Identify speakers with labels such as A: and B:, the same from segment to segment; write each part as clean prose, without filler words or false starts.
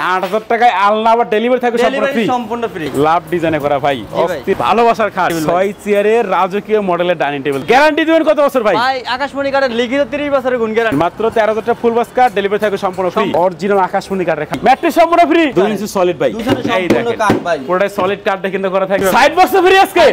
A: ৮০০০ টাকায় আলনা আবার ডেলিভারি থাকবে
B: সম্পূর্ণ ফ্রি
A: লাভ ডিজাইনে করা ভাই অস্থির ভালোবাসার খাট ৬ চেয়ারের রাজকীয় মডেলের ডাইনিং টেবিল গ্যারান্টি দিবেন কত বছর ভাই
B: আকাশমণি কাঠের লিখিত 30 বছরের গুণ গ্যারান্টি
A: মাত্র ১৩০০০ টাকা ফুল বক্স কাঠ ডেলিভারি থাকবে সম্পূর্ণ ফ্রি অরিজিনাল আকাশমণি কাঠের খাট ম্যাট্রেস সম্পূর্ণ ফ্রি 2 ইঞ্চি সলিড ভাই এই দেখেন পুরোটাই সলিড কাঠ দেখেন করা থাকবে সাইড বক্স ফ্রি আজকে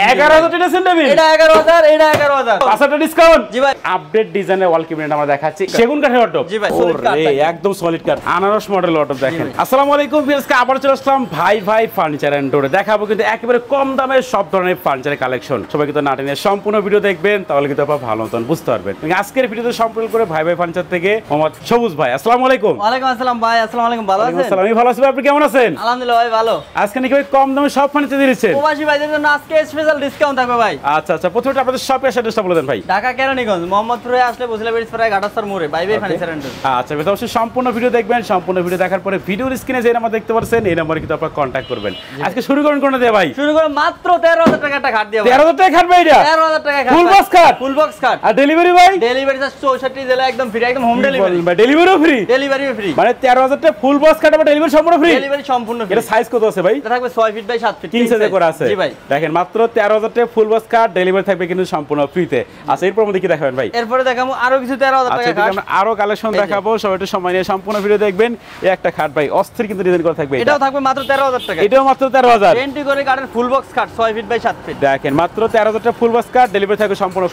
A: ১১০০০ টাকা ড্রেসিং টেবিল
B: এটা ১১০০০ এটা ১১০০০
A: 5টা ডিসকাউন্ট
B: জি ভাই
A: আপডেট ডিজাইনের ওয়াল ক্যাবিনেট আমরা দেখাচ্ছি সেগুন কাঠের ওয়ার্ডরোব
B: জি ভাই সলিড কাঠ
A: একদম সলিড কাঠ আনারস মডেল ওয়ার্ডরোব দেখেন আসসালামু আলাইকুম ভিউয়ার্স আবার চলে আসলাম ভাই ফার্নিচার এন্ড ডোরে দেখাবো কিন্তু একেবারে কম দামে সব ধরনের ফার্নিচারের কালেকশন সবাই কিন্তু না টেনে সম্পূর্ণ ভিডিও দেখবেন তাহলে কিন্তু আপনারা ভালো মতন বুঝতে পারবেন আজকের ভিডিওতে সম্পূর্ণ করে ভাই ফার্নিচার থেকে মোহাম্মদ সবুজ ভাই আসসালামু আলাইকুম
B: ওয়ালাইকুম আসসালাম ভাই আসসালামু আলাইকুম ভালো আছেন
A: আসসালাম আমি ভালো আছি আপনি কেমন আছেন
B: আলহামদুলিল্লাহ ভাই ভালো
A: আজকে নাকি ভাই কম দামে সব ফার্নিচার দিচ্ছেন
B: প্রবাসী ভাইদের জন্য আজকে স্পেশাল ডিসকাউন্ট থাকবে ভাই
A: আচ্ছা আচ্ছা প্রথমে আপনাদের শপের অ্যাড্রেসটা বলে দেন ভাই
B: ঢাকা কেরানীগঞ্জ মোহাম্মদপুরে আসলে বসিলা ব্রিজ পাড়ায় ঘাটাস্তার মোড়ে ভাই ফার্নিচার এন্ড
A: আচ্ছা বেশ অবশ্যই সম্পূর্ণ ভিডিও দেখবেন সম্পূর্ণ ভিডিও দেখার পরে ভিডিওর স্ক্রিনে যে নাম্বার দেখতে পাচ্ছেন এই নম্বরে কিন্তু আপনারা কন্টাক্ট করবেন আজকে শুরু করুন কোন দিয়ে ভাই
B: শুরু করে মাত্র 13000 টাকা একটা খাট দিয়ে
A: 13000 টাকা খাট ভাই এটা
B: 13000 টাকা খাট
A: ফুল বক্স খাট
B: ফুল বক্স খাট
A: আর ডেলিভারি ভাই
B: ডেলিভারি চার্জ 64 জেলা একদম ফ্রি একদম হোম ডেলিভারি
A: ভাই ডেলিভারিও ফ্রি
B: ডেলিভারিও ফ্রি
A: মানে 13000 টাকা ফুল বক্স খাট আর ডেলিভারি সম্পূর্ণ ফ্রি
B: ডেলিভারি সম্পূর্ণ ফ্রি
A: এটা সাইজ কত আছে ভাই
B: এটা থাকবে 6 ফিট বাই 7 ফিট
A: কিং সাইজে করা আছে
B: জি ভাই
A: দেখেন মাত্র 13000 টাকা ফুল বক্স খাট ডেলিভারি থাকবে কিন্তু সম্পূর্ণ ফ্রিতে আচ্ছা এরপর মধ্যে কি দেখাবেন ভাই
B: এরপরে দেখাবো আরো কিছু 13000 টাকা খাট
A: আমরা আরো কালেকশন দেখাবো সবাই একটু সময় নিয়ে সম্পূর্ণ ভিডিও দেখবেন এই একটা খাট ভাই অস্থির কিন্তু ডিজাইন করা থাকবে
B: এটাও থাকবে মাত্র 13000 টাকা
A: এটাও মাত্র 13000
B: এন্ট্রি করে কাঠের ফুল বক্স খাট 6 ফিট বাই 7 ফিট
A: দেখেন মাত্র 13000 টাকা ফুল বক্স খাট ডেলিভারি থাকবে সম্পূর্ণ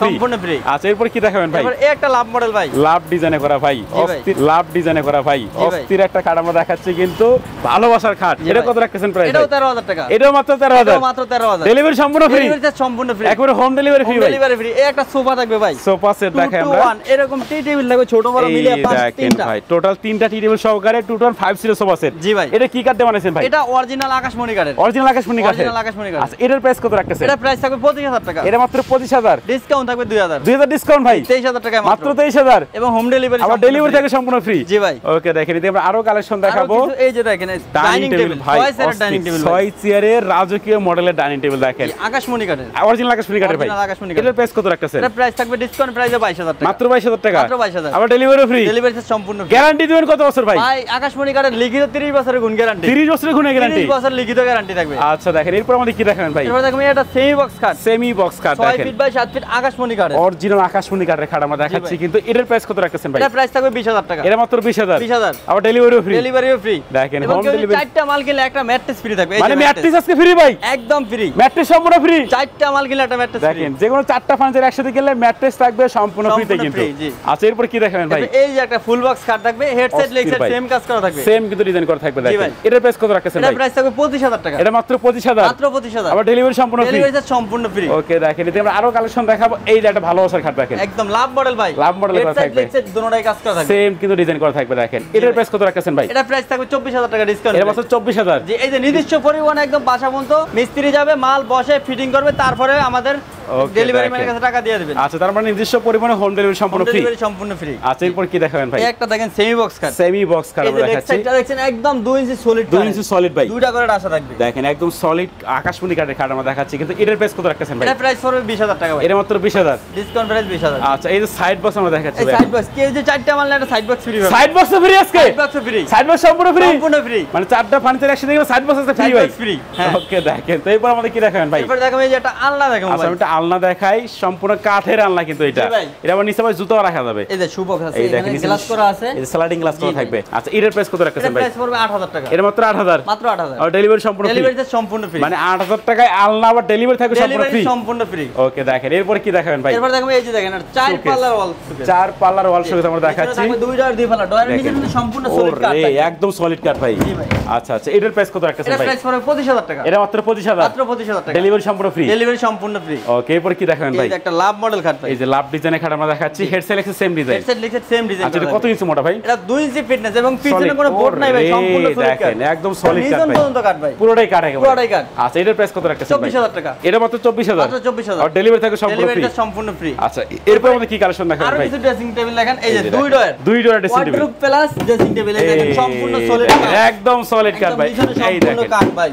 A: ফ্রি আচ্ছা এরপর কি দেখাবেন ভাই
B: এরপর এই একটা লাভ মডেল ভাই
A: লাভ ডিজাইনে করা ভাই অস্থির লাভ ডিজাইনে করা ভাই অস্থির একটা খাট আমরা দেখাচ্ছি কিন্তু ভালোবাসার খাট এটা কত রাখতেছেন প্রাইস
B: এটাও 13000 টাকা
A: এটাও মাত্র 13000
B: এটাও মাত্র 13000
A: ডেলিভারি সম্পূর্ণ ফ্রি
B: ডেলিভারি চার্জ সম্পূর্ণ ফ্রি
A: একবারে হোম ডেলিভারি ফ্রি ভাই
B: ডেলিভারি ফ্রি এই একটা সোফা থাকবে ভাই
A: সোফা সেট দেখেন আমরা
B: এরকম টি টেবিল থাকবে ছোট বড় মিলিয়ে 5
A: ভাই টোটাল 3টা টি টেবিল সহকারে 250 সোফা সেট
B: জি ভাই
A: এটা কি কাঠ দিয়ে বানাইছেন ভাই
B: এটা অরিজিনাল আকাশমণি কাঠের
A: অরিজিনাল আকাশমণি কাঠের
B: অরিজিনাল আকাশমণি কাঠ
A: আচ্ছা এটার প্রাইস কত রাখতেছেন
B: এটা প্রাইস থাকবে 25000 টাকা
A: এটা মাত্র 25000
B: ডিসকাউন্ট থাকবে 2000
A: 2000 ডিসকাউন্ট ভাই
B: 23000 টাকা
A: মাত্র 23000
B: এবং হোম ডেলিভারি
A: আবার ডেলিভারি থাকে সম্পূর্ণ ফ্রি
B: জি ভাই
A: ওকে দেখেন এতে আমরা আরো কালেকশন দেখাবো
B: এই যে দেখেন ডাইনিং টেবিল ভাই 6 ডাইনিং টেবিল
A: 6 চেয়ারের রাজকীয় মডেলের ডাইনিং টেবিল দেখেন
B: আকাশমণি কাঠের
A: অরিজিনাল আকাশমণি কাঠের ভাই এটার প্রাইস কত রাখতেছেন
B: এটা প্রাইস থাকবে ডিসকাউন্ট প্রাইসে 22000 টাকা
A: মাত্র 22000 টাকা
B: মাত্র 22000
A: আবার ডেলিভারি ফ্রি
B: ডেলিভারি সম্পূর্ণ
A: গ্যারান্টি দিবেন কত বছর ভাই
B: আকাশমণি কাঠের লিখিত 30 বছরের গুণ গ্যারান্টি
A: 30 বছরের গুণ গ্যারান্টি
B: 30 বছর লিখিত গ্যারান্টি থাকবে
A: আচ্ছা দেখেন এরপর আমাদের কি দেখাবেন ভাই
B: এরপর দেখুন এটা সেমি বক্স খাট
A: 6
B: ফিট বাই 7 ফিট আকাশমণি কাঠের
A: অরিজিনাল আকাশমণি কাঠের খাট আমরা দেখাচ্ছি কিন্তু এটার প্রাইস কত রাখতেছেন ভাই
B: এটা প্রাইস থাকবে 20000 টাকা
A: এটা মাত্র 20000 আবার ডেলিভারিও ফ্রি
B: দেখেন হোম ডেলিভারি চারটা মাল কিনলে একটা ম্যাট্রেস ফ্রি থাকবে
A: মানে ম্যাট্রেস আজকে ফ্রি ভাই
B: একদম ফ্রি
A: ম্যাট্রেস সম্পূর্ণ ফ্রি
B: চারটা মাল কিনলে একটা ম্যাট্রেস ফ্রি
A: দেখেন যে কোনো চারটা ফার্নিচার একসাথে কিনলে ম্যাট্রেস থাকবে সম্পূর্ণ ফ্রিতে কিন্তু আচ্ছা এরপর কি দেখাবেন ভাই
B: এই যে একটা ফুল বক্স খাট থাকবে হেডসেট লেগসেট সেম কাজ করা থাকবে
A: সেম কিন্তু ডিজাইন করা থাকবে দেখেন এটার প্রাইস কত রাখতেছেন ভাই
B: এটা প্রাইস থাকবে 25000 টাকা
A: এটা মাত্র 25000
B: মাত্র 25000
A: আবার ডেলিভারি সম্পূর্ণ ফ্রি
B: ডেলিভারি সম্পূর্ণ ফ্রি
A: ওকে দেখেন এতে আমরা আরো কালেকশন দেখাবো এই যে একটা ভালোবাসার খাট দেখেন
B: একদম লাভ মডেল ভাই
A: লাভ মডেল করা থাকবে
B: হেডসেট দুটোটাই কাজ করা থাকবে
A: সেম কিন্তু ডিজাইন করা থাকবে দেখেন এটার প্রাইস কত রাখতেছেন ভাই
B: এটা প্রাইস থাকবে 24000 টাকা ডিসকাউন্ট
A: এটা মাত্র 24000
B: জি এই যে নির্দিষ্ট পরিমাণ একদম বাসা পর্যন্ত মিস্ত্রি যাবে মাল বসে ফিটিং করবে তারপরে আমাদের ডেলিভারি ম্যানের কাছে টাকা দিয়ে দিবেন
A: আচ্ছা তার মানে নির্দিষ্ট পরিমাণে হোম ডেলিভারি সম্পূর্ণ ফ্রি আচ্ছা এরপর কি দেখাবেন ভাই
B: একটা দেখেন সেমি বক্স কাট
A: আমরা দেখাচ্ছি
B: এটা দেখছেন একদম 2 ইঞ্চি সলিড
A: 2 ইঞ্চি সলিড ভাই
B: দুইটা করে রাশা থাকবে
A: দেখেন একদম সলিড আকাশমণি কাঠের খাট আমরা দেখাচ্ছি কিন্তু এটার প্রাইস কত রাখতেছেন ভাই
B: এটা প্রাইস পড়বে 20000 টাকা ভাই
A: এটা মাত্র 20000
B: ডিসকাউন্ট প্রাইস 20000
A: আচ্ছা এই যে সাইড বক্স আমরা দেখাচ্ছি
B: এই সাইড বক্স কেউ যে চারটা মাল না একটা সাইড বক্স ফ্রি হবে
A: সাইড বক্স ফ্রি আজকে সাইড বক্স সম্পূর্ণ ফ্রি মানে চারটা ফার্নিচার একসাথে গেলে সাইড বক্স আছে ফ্রি ভাই
B: ফ্রি
A: ওকে দেখেন তো এরপর আমাদের কি দেখাবেন ভাই
B: এরপর দেখাবো এই যে একটা আলনা দেখাবো
A: আচ্ছা আমি একটা আলনা দেখাই সম্পূর্ণ কাঠের আলনা কিন্তু এটা আবার নিচে ভাই জুতো রাখা যাবে
B: এই যে শু বক্স আছে এখানে গ্লাস করা আছে
A: এই যে স্লাইডিং গ্লাস করা থাকবে আচ্ছা এর প্রাইস কত রাখতেছেন ভাই
B: প্রাইস পড়বে 8000 টাকা
A: এর মাত্র 8000
B: মাত্র 8000
A: আর ডেলিভারি সম্পূর্ণ
B: ফ্রি
A: মানে 8000 টাকায় আলনা আবার ডেলিভারি থাকবে
B: সম্পূর্ণ ফ্রি
A: ওকে দেখেন এরপর কি দেখাবেন ভাই
B: এরপর দেখাবো এই যে দেখেন চার পাল্লার ওয়াল
A: চার পাল্লার ওয়াল শোকেস আমরা দেখাচ্ছি
B: দুই ডয়ার দুই পাল্লা ডয়ারের নিচে কিন্তু সম্পূর্ণ সলিড কাঠ
A: একদম সলিড কাঠ ভাই
B: জি ভাই
A: আচ্ছা আচ্ছা এটার প্রাইস কত রাখতেছেন ভাই
B: এর প্রাইস পড়বে 25000 টাকা
A: এটা মাত্র 25000
B: টাকা
A: ডেলিভারি সম্পূর্ণ ফ্রি
B: ওকে
A: এরপর কি দেখাবেন ভাই
B: এই যে একটা লাভ মডেল খাট ভাই
A: এই যে লাভ ডিজাইনের খাট আমরা দেখাচ্ছি হেডসেট লেগসেট সেম ডিজাইন আচ্ছা কত ইঞ্চি মোটা ভাই
B: এটা 2 ইঞ্চি ফিটনেস এবং পিছনে কোনো বোর্ড নাই ভাই সম্পূর্ণ সলিড কাঠ
A: দেখেন একদম সলিড কাঠ ভাই
B: পর্যন্ত কাঠ ভাই
A: পুরোটাই কাঠ
B: পুরোটাই কাঠ
A: আচ্ছা এটার প্রাইস কত রাখতেছেন ভাই
B: 24000 টাকা
A: এটা মাত্র 24000
B: মাত্র 24000
A: আর ডেলিভারি থাকে
B: সম্পূর্ণ ফ্রি
A: আচ্ছা এরপর আমাদের কি কালেকশন দেখাবেন ভাই
B: আর কিছু ড্রেসিং টেবিল দেখেন এই যে দুই drawer dressing table
A: wardrobe
B: plus dressing table দেখেন সম্পূর্ণ সলিড
A: একদম সলিড কাঠ ভাই এই দেখেন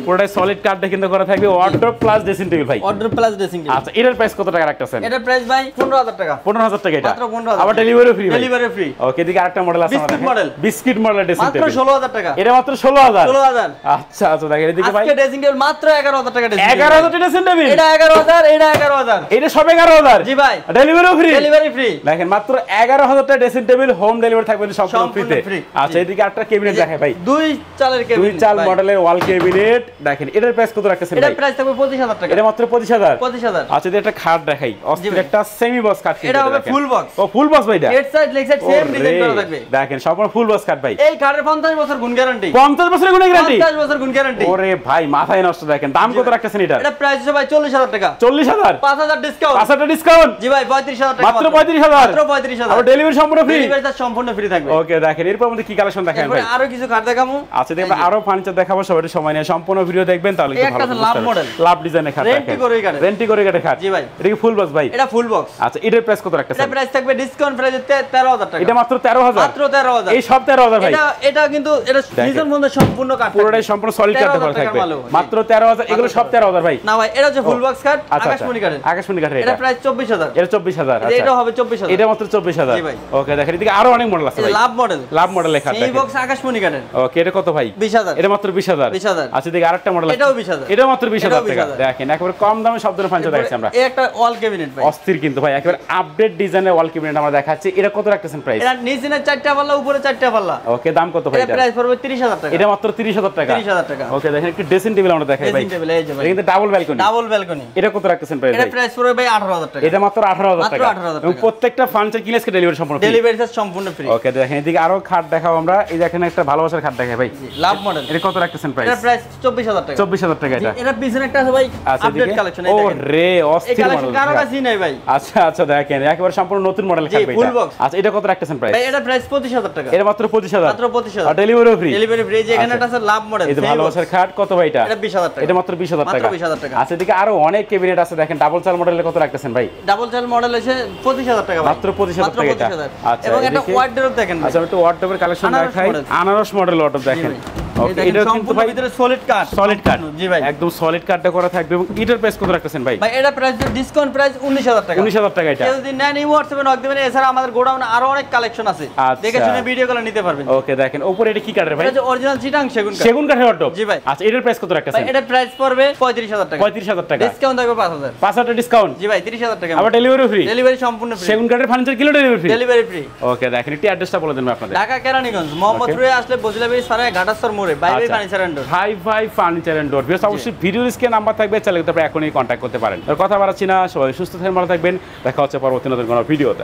A: পুরোটাই সলিড কাঠ কিন্তু করা থাকবে ওয়ার্ডরোব প্লাস ড্রেসিং টেবিল ভাই
B: ওয়ার্ডরোব প্লাস ড্রেসিং টেবিল
A: আচ্ছা এটার প্রাইস কত টাকা রাখতেছেন
B: এটার প্রাইস ভাই 15000 টাকা
A: 15000 টাকা এটা
B: মাত্র 15000
A: আবার ডেলিভারি ফ্রি
B: ডেলিভারি ফ্রি
A: ওকে এদিকে আরেকটা মডেল আছে আমাদের
B: বিস্কিট মডেল
A: ড্রেসিং টেবিল
B: মাত্র 16,000 টাকা।
A: এটা মাত্র 16,000।
B: 16,000।
A: আচ্ছা আচ্ছা দেখেন এদিকে ভাই
B: আজকে ড্রেসিং টেবিল মাত্র 11,000 টাকা ড্রেসিং টেবিল।
A: 11,000 dressing table.
B: এটা 11,000, এটা 11,000।
A: এটা সব 11,000।
B: জি ভাই।
A: Delivery free.
B: Delivery free.
A: দেখেন মাত্র 11,000 টাকা ড্রেসিং টেবিল, হোম ডেলিভারি থাকবে সম্পূর্ণ ফ্রিতে। আচ্ছা এদিকে একটা ক্যাবিনেট দেখে ভাই,
B: 2 চালের ক্যাবিনেট,
A: 2 চাল মডেলের ওয়াল ক্যাবিনেট দেখেন। এটার প্রাইস কত রাখতেছেন ভাই?
B: এটা প্রাইস থাকবে 25,000 টাকা।
A: এটা মাত্র 25,000।
B: 25,000।
A: আচ্ছা এটা একটা খাট দেখাই, অস্থির একটা সেমি বক্স খাট।
B: এটা হবে ফুল বক্স।
A: ও ফুল বক্স ভাই এটা।
B: Head side leg side same design করা থাকবে।
A: দেখেন সম্পূর্ণ ফুল বক্স খাট ভাই।
B: এই খাটের 50 বছর গুণ গ্যারান্টি।
A: 50 বছরের গুণ গ্যারান্টি।
B: 50 বছর গুণ গ্যারান্টি।
A: ওরে ভাই মাথায় নষ্ট। দেখেন দাম কত রাখতেছেন এটা?
B: এটা প্রাইস হচ্ছে ভাই 40,000 টাকা।
A: 40,000।
B: 5,000 ডিসকাউন্ট।
A: 5,000 ডিসকাউন্ট।
B: জি ভাই 35,000 টাকা।
A: মাত্র 35,000।
B: মাত্র 35,000।
A: আর ডেলিভারি সম্পূর্ণ ফ্রি।
B: ডেলিভারি চার্জ সম্পূর্ণ ফ্রি থাকবে।
A: ওকে দেখেন এরপর মধ্যে কি কালেকশন দেখান
B: এরপরে
A: ভাই?
B: আরো কিছু খাট দেখাবো।
A: আচ্ছা দেখবেন আরো ফার্নিচার দেখাবো, সবাই সময় নিয়ে সম্পূর্ণ ভিডিও দেখবেন তাহলে
B: এই
A: একটু
B: একটা
A: ভালো
B: লাভ মডেল।
A: লাভ ডিজাইনের খাট দেখেন।
B: রেন্টি করে কাটে।
A: রেন্টি করে কাটে খাট।
B: জি ভাই।
A: এটা কি ফুল বক্স ভাই?
B: এটা ফুল বক্স।
A: আচ্ছা এটার প্রাইস কত রাখতেছেন?
B: এটা প্রাইস থাকবে ডিসকাউন্ট প্রাইসে 13,000 টাকা।
A: এটা মাত্র 13,000।
B: মাত্র 13,000।
A: এই সব 13,000 ভাই।
B: এটা কিন্তু এটা নিজের মধ্যে সম্পূর্ণ কাট।
A: পুরোটাই সম্পূর্ণ সলিড কাট করা থাকবে। মাত্র 13,000। এগুলো সব 13,000 ভাই।
B: না ভাই এটা হচ্ছে ফুল বক্স কাট,
A: আচ্ছা
B: আকাশমণি কাটের।
A: আকাশমণি কাটের।
B: এটা প্রাইস 24,000।
A: এটা 24,000। আচ্ছা
B: এটা হবে 24,000।
A: এটা মাত্র 24,000।
B: জি ভাই।
A: ওকে দেখেন এদিকে আরো অনেক মডেল আছে
B: এটা
A: ভাই।
B: লাভ মডেল।
A: লাভ মডেলের খাট
B: এই
A: দেখেন।
B: বক্স আকাশমণি কাটের।
A: ওকে এটা কত ভাই?
B: 20,000।
A: এটা মাত্র 20,000।
B: 20,000।
A: আচ্ছা দেখি আরেকটা মডেল আছে।
B: এটাও 20,000।
A: এটা মাত্র 20,000 টাকা।
B: 20,000
A: দেখেন একেবারে কম দামে সব ধরনের ফার্নিচার দেখাচ্ছি আমরা।
B: এই একটা ওয়াল ক্যাবিনেট ভাই।
A: অস্থির কিন্তু ভাই, একেবারে আপডেট ডিজাইনের ওয়াল ক্যাবিনেট আমরা দেখাচ্ছি। এটা কত রাখতেছেন প্রাইস?
B: এটা নিচে 4টা পাল্লা, উপরে 4টা পাল্লা।
A: ওকে দাম কত ভাই
B: এটা
A: এটা?
B: প্রাইস পড়বে 30,000 টাকা।
A: এটা মাত্র 30,000 টাকা।
B: 30,000 টাকা।
A: ওকে দেখেন একটু ড্রেসিং টেবিল আমরা দেখাই ভাই।
B: ড্রেসিং টেবিল এই যে ভাই।
A: এটা কিন্তু ডাবল ব্যালকনি।
B: Double balcony.
A: এটা কত রাখতেছেন প্রাইস
B: এটা
A: ভাই?
B: প্রাইস পড়বে ভাই 18,000 টাকা।
A: এটা মাত্র 18,000
B: মাত্র
A: টাকা।
B: 18,000
A: এবং
B: টাকা।
A: প্রত্যেকটা ফার্নিচার কিনে আজকে ডেলিভারি সম্পূর্ণ ফ্রি।
B: ডেলিভারি চার্জ সম্পূর্ণ ফ্রি।
A: ওকে দেখেন এদিকে আরো খাট দেখাও আমরা। এই দেখেন একটা ভালোবাসার খাট দেখাই ভাই।
B: লাভ মডেল।
A: এটা কত রাখতেছেন প্রাইস?
B: এটা প্রাইস 24,000 টাকা।
A: 24,000 টাকা এটা।
B: এটা পিছনে একটা আছে ভাই
A: আচ্ছা
B: আপডেট
A: এদিকে
B: কালেকশন।
A: ও
B: এই দেখেন
A: রে
B: এই
A: অস্থির
B: কালেকশন
A: মডেল।
B: কারো কাছেই নাই ভাই।
A: আচ্ছা আচ্ছা দেখেন একেবারে সম্পূর্ণ নতুন মডেল
B: জি,
A: খাট ভাই
B: full
A: এটা।
B: box।
A: আচ্ছা এটা কত রাখতেছেন প্রাইস?
B: ভাই এটা প্রাইস 25,000 টাকা।
A: এটা মাত্র 25,000।
B: মাত্র 25,000।
A: আর ডেলিভারিও ফ্রি।
B: Delivery free. যে এখানে একটা আছে লাভ মডেল।
A: এই যে ভালোবাসার খাট কত ভাই এটা?
B: এটা 20,000 টাকা।
A: এটা মাত্র 20,000
B: মাত্র
A: টাকা।
B: 20,000 টাকা।
A: আচ্ছা এদিকে আরো অনেক ক্যাবিনেট আছে দেখেন। ডাবল চাল মডেলের কত রাখতেছেন ভাই?
B: ডাবল চাল মডেল আছে 25,000 টাকা ভাই।
A: মাত্র 25,000 টাকা এটা। আচ্ছা
B: এবং একটা
A: এদিকে-
B: ওয়ার্ডরোব দেখেন ভাই।
A: আচ্ছা একটু ওয়ার্ডরোবের কালেকশন
B: আনারস
A: দেখাই।
B: model।
A: আনারস মডেল ওয়ার্ডরোব দেখেন।
B: এই
A: ওকে
B: দেখেন
A: এটা কিন্তু
B: সম্পূর্ণ
A: ভাই
B: ভিতরে সলিড কাট।
A: সলিড কাট।
B: জি ভাই।
A: একদম সলিড কাটটা করা থাকবে। এবং এটার প্রাইস কত রাখতেছেন ভাই?
B: ভাই এটা প্রাইস ডিসকাউন্ট প্রাইস 19,000 টাকা।
A: 19,000 টাকা এটা।
B: কেউ যদি নেন এই হোয়াটসঅ্যাপে নক দিবেন। এছাড়া আমাদের গোডাউনে আরো অনেক কালেকশন আছে।
A: আচ্ছা।
B: দেখে শুনে ভিডিও কলে নিতে পারবেন।
A: ওকে দেখেন উপরে এটা কি কাঠের ভাই?
B: এটা হচ্ছে অরিজিনাল চিটাং সেগুন কাঠ।
A: সেগুন কাঠের ওয়ার্ডরোব।
B: জি ভাই।
A: আচ্ছা এটার প্রাইস কত
B: ভাই
A: রাখতেছেন?
B: এটা প্রাইস পড়বে 35,000 টাকা।
A: 35,000 টাকা।
B: ডিসকাউন্ট থাকবে 5,000।
A: 5,000 ডিসকাউন্ট।
B: জি ভাই 30,000 টাকা।
A: আবার ডেলিভারি ফ্রি।
B: ডেলিভারি সম্পূর্ণ ফ্রি।
A: সেগুন কাঠের furniture kilo delivery free.
B: Delivery free.
A: Okay দেখেন একটু অ্যাড্রেসটা বলে দেন আপনাদের।
B: ঢাকা কেরানীগঞ্জ মোহাম্মদপুরে আসলে বজলাবাড়ি সারায় ঘাটাস্তর মোড়ে Bhai Bhai furniture and door.
A: Bhai Bhai furniture and ডোর। অবশ্যই ভিডিও স্ক্রিনে নাম্বার থাকবে, চাইলে কিন্তু আপনি এখনই কন্ট্যাক্ট করতে পারেন। আর কথা বাড়াচ্ছি না, সবাই সুস্থ থাকবেন, ভালো থাকবেন। দেখা হচ্ছে পরবর্তী নতুন কোনো ভিডিওতে।